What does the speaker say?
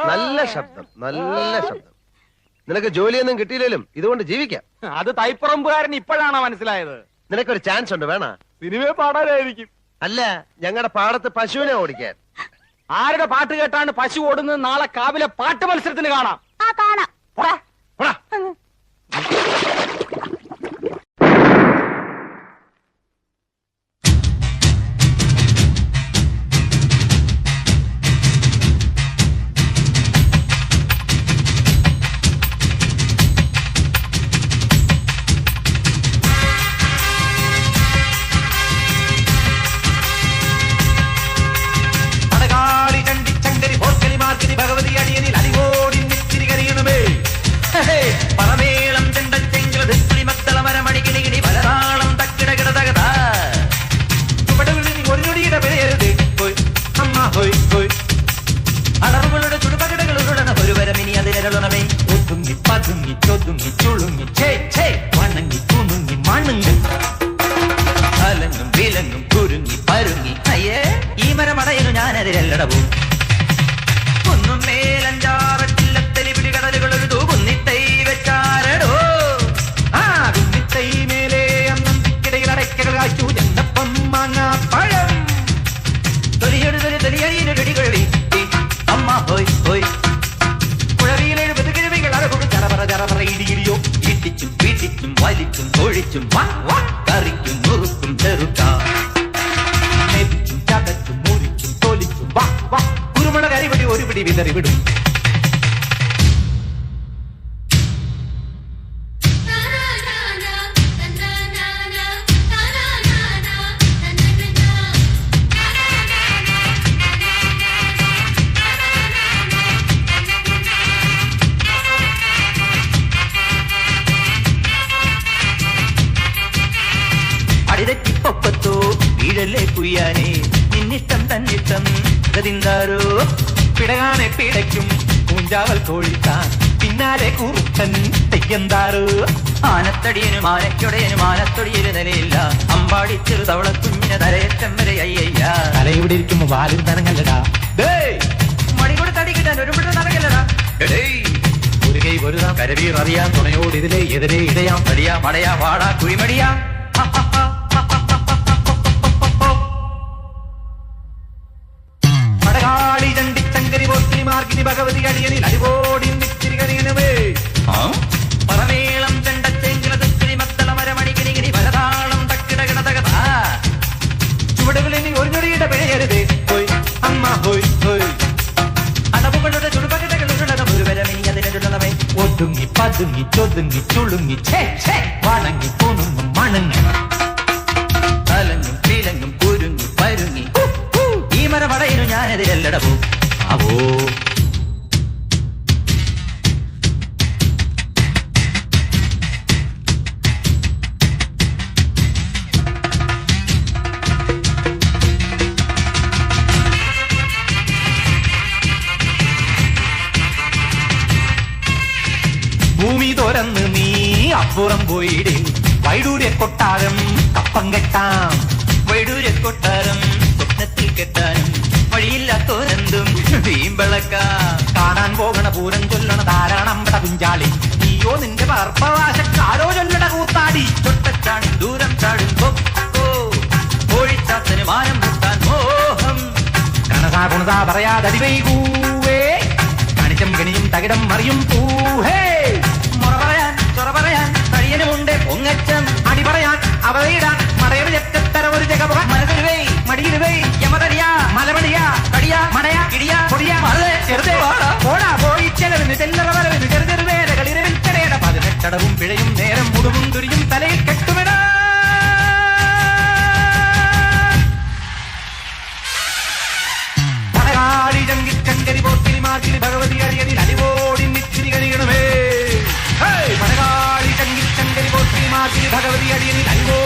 നല്ല ശബ്ദം, നല്ല ശബ്ദം. നിനക്ക് ജോലിയൊന്നും കിട്ടിയില്ലേലും ഇതുകൊണ്ട് ജീവിക്കാം. അത് തൈപ്പറമ്പുകാരൻ ഇപ്പോഴാണോ മനസ്സിലായത്? നിനക്കൊരു ചാൻസ് ഉണ്ട്, വേണ? സിനിമയെ പാടാനായിരിക്കും. അല്ല, ഞങ്ങളുടെ പാടത്ത് പശുവിനെ ഓടിക്കാൻ. ആരുടെ പാട്ട് കേട്ടാണ് പശു ഓടുന്നത്? നാളെ കാവിലെ പാട്ട് മത്സരത്തിന് കാണാം. കാണാം. ഒന്നും മേലഞ്ചാറട്ടില്ലത്തലി പിടികടലുകളൊരു തൂകുന്നിത്തൈ വെച്ചാരടോ. ആ കുന്നിത്തൈ മേലെ അന്നന്തിക്കിടയിൽ അടയ്ക്കകൾ കാച്ചു ചെന്നപ്പം മാങ്ങാ പഴം തൊലിയെടുത്തൊരു തൊലിയഴിയിലൊടികൊഴി അമ്മ ഹോയ് ഹോയ് കുഴവിയിലെഴുപത് കിഴവികൾ അറകുడు ചറപറ ചറപറ ഇടിയിടിയോ ഇട്ടിച്ചും പീട്ടിച്ചും വലിച്ചും തൊഴിച്ചും കറിക്കും മുറുക്കും ചെറുക്കാം ചതച്ചും മുറിച്ചും തോലിച്ചും കുരുമുളക് കരിപിടി ഒരു പിടി വിതറി വിടും. അടിതെറ്റിപ്പൊപ്പത്തോ വീഴല്ലേ കുയ്യാനേ നിന്നിഷ്ടം തന്നിഷ്ടം ഗതിന്താരോ പിടകാനെ പിടയ്ക്കും കൂഞ്ചാവൽ കോഴിത്താൻ പിന്നാലെ കൂറുത്തൻ തെയ്യന്താരോ. ആനത്തടിയനും ആനയ്ക്കൊടയനും ആനത്തൊടിയൊരു നിലയില്ല അമ്പാടി ചെറു തവളക്കുഞ്ഞിന് തലയറ്റം വരെ അയ്യയ്യ. തലയുടെ ഇരിക്കുമ്പോ വാലും തനങ്ങല്ലടാ. മടി കൂടെ തടി കിട്ടാൻ ഒരു പിട നടക്കല്ലടാ. ഒരു കൈ ഒരു നാം കരവീർ അറിയാം തുണയോട് ഇതിലെ എതിരെ ഇടയാം തടിയാ മടയാ വാടാ കുഴിമടിയാ. മടകാളി ചണ്ടിച്ചങ്കരി പോത്തിരി മാർഗിനി ഭഗവതി അടിയനിൽ അടിപോടി നിത്തിരി കരിയണമേ. പറമേളം ചെണ്ടച്ചെങ്കിലി മത്തള മരമണികിരികിരി വലതാളം തക്കിടകിട തകത ചുവടുകളിൽ ഒരു ഞൊടിയുടെ പിഴയരുതേ ഹോയ് അമ്മ ഹോയ് ഹോയ് അടവുകളുടെ ചുടുപകടകളുടെ ഒരു വരമിനി അതിനുള്ളവേ ഒതുങ്ങി പതുങ്ങി ചൊതുങ്ങി ചുളുങ്ങി വണങ്ങി പൂണുങ്ങും മണങ്ങി തലങ്ങും പിലങ്ങും കുരുങ്ങി പരുങ്ങി ഈ മരമടയിനു ഞാനെതിരല്ലടവോ അവോ. ഭൂമി തുറന്ന് നീ അപ്പുറം പോയിടേ വൈഡൂര്യ കൊട്ടാരം കപ്പം കെട്ടാം. വൈഡൂര്യ കൊട്ടാരം സ്വപ്നത്തിൽ കെട്ടാനും വഴിയില്ലാത്തോരെന്തും വീമ്പളക്ക കാണാൻ പോകണ പൂരം ചൊല്ലണ ധാരാളമ്പട കുഞ്ചാളി നീയോ നിന്റെ പർപ്പവാശക്കാരോ ചൊല്ലണ കൂത്താടി. ചൊട്ടച്ചാടി ദൂരം ചാടും കൊക്കോ കോഴിച്ചാത്തന് മാനം മുട്ടാൻ മോഹം കണസാ കുണസാ പറയാതടി വൈകൂവേ കണിച്ചം കണിയും തകിടം മറിയും പൂഹേ. മുറ പറയാൻ ചൊറ പറയാൻ കഴിയനുമുണ്ട് പൊങ്ങച്ചം അടി പറയാൻ അവയിടാൻ മടയൊരു ചെക്കത്തര ഒരു ജഗപ മനസ്സിലുവേ മടിയിലുവേ യമതടിയാ മലമടിയാ കടിയാ മടയാ ഇടിയാ പൊടിയാ മറേ ചെറുതേ പോടാ പോയി ചെലവിന് ചെല്ലറ വരവിന് ചെറുതെരുവേലകൾ ഇരവിൽ ചെടയട 18 അടവും പിഴയും നേരം മുടുവും തുരിയും തലയിൽ കെട്ടുമിടാ. മടകാളി ചങ്കിരി പോത്തിരി മാർഗിനി ഭഗവതി അടിയനിൽ അടിപോടി നിത്തിരി കരിയണമേ. മടകാളി ചങ്കിരി പോത്തിരി മാർഗിനി ഭഗവതി അടിയനിൽ അടിപോ